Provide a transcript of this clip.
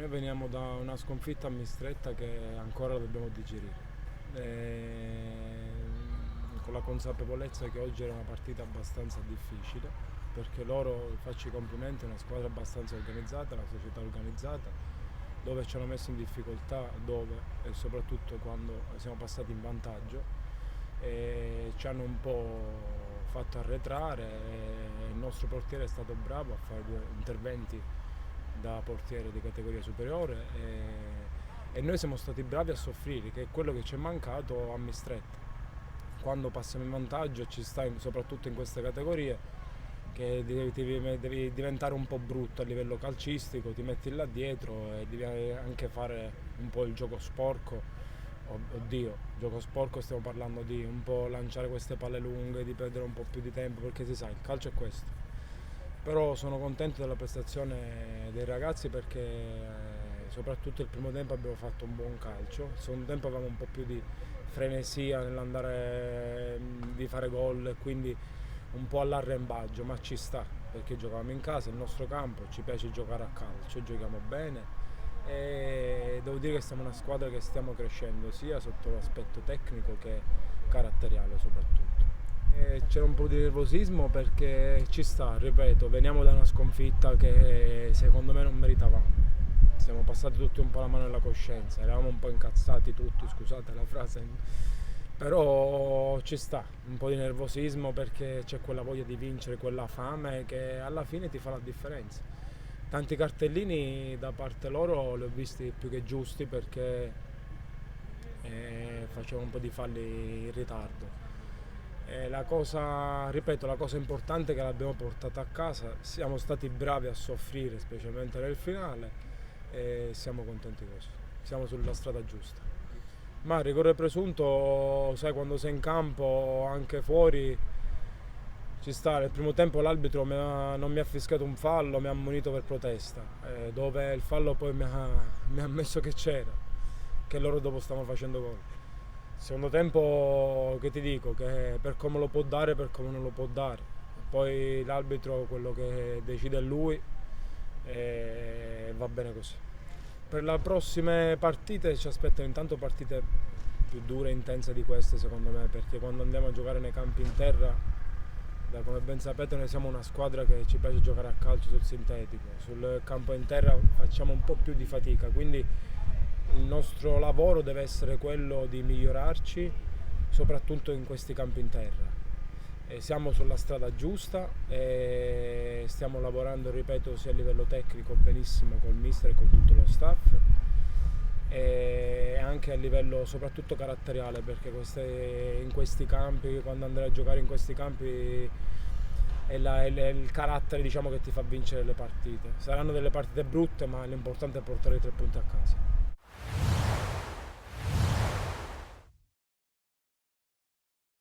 Noi veniamo da una sconfitta a Mistretta che ancora dobbiamo digerire. Con la consapevolezza che oggi era una partita abbastanza difficile, perché loro, faccio i complimenti, è una squadra abbastanza organizzata, una società organizzata, dove ci hanno messo in difficoltà, dove e soprattutto quando siamo passati in vantaggio, e ci hanno un po' fatto arretrare, e il nostro portiere è stato bravo a fare 2 interventi da portiere di categoria superiore, e noi siamo stati bravi a soffrire, che è quello che ci è mancato a Mistretta. Quando passiamo in vantaggio ci sta, soprattutto in queste categorie, che devi diventare un po' brutto a livello calcistico, ti metti là dietro e devi anche fare un po' il gioco sporco. Oddio, gioco sporco, stiamo parlando di un po' lanciare queste palle lunghe, di perdere un po' più di tempo, perché si sa, il calcio è questo. Però sono contento della prestazione dei ragazzi, perché soprattutto il primo tempo abbiamo fatto un buon calcio, il secondo tempo avevamo un po' più di frenesia nell'andare di fare gol, e quindi un po' all'arrembaggio, ma ci sta, perché giocavamo in casa, il nostro campo, ci piace giocare a calcio, giochiamo bene, e devo dire che siamo una squadra che stiamo crescendo sia sotto l'aspetto tecnico che caratteriale soprattutto. C'era un po' di nervosismo perché ci sta, ripeto, veniamo da una sconfitta che secondo me non meritavamo. Siamo passati tutti un po' la mano nella coscienza, eravamo un po' incazzati tutti, scusate la frase, però ci sta un po' di nervosismo perché c'è quella voglia di vincere, quella fame che alla fine ti fa la differenza. Tanti cartellini da parte loro li ho visti più che giusti, perché facevano un po' di falli in ritardo. La cosa, ripeto, la cosa importante è che l'abbiamo portata a casa, siamo stati bravi a soffrire, specialmente nel finale, e siamo contenti così, siamo sulla strada giusta. Ma il rigore presunto, sai, quando sei in campo, anche fuori, ci sta. Nel primo tempo l'arbitro non mi ha fischiato un fallo, mi ha ammonito per protesta, dove il fallo poi mi ha ammesso che c'era, che loro dopo stavano facendo gol. Secondo tempo, che ti dico, che per come lo può dare, per come non lo può dare. Poi l'arbitro, quello che decide è lui, e va bene così. Per le prossime partite ci aspettano intanto partite più dure e intense di queste, secondo me, perché quando andiamo a giocare nei campi in terra, come ben sapete, noi siamo una squadra che ci piace giocare a calcio sul sintetico. Sul campo in terra facciamo un po' più di fatica, quindi il nostro lavoro deve essere quello di migliorarci, soprattutto in questi campi in terra. Siamo sulla strada giusta e stiamo lavorando, ripeto, sia a livello tecnico benissimo col mister e con tutto lo staff, e anche a livello soprattutto caratteriale, perché in questi campi, quando andrai a giocare in questi campi, è il carattere, diciamo, che ti fa vincere le partite. Saranno delle partite brutte, ma l'importante è portare i 3 punti a casa.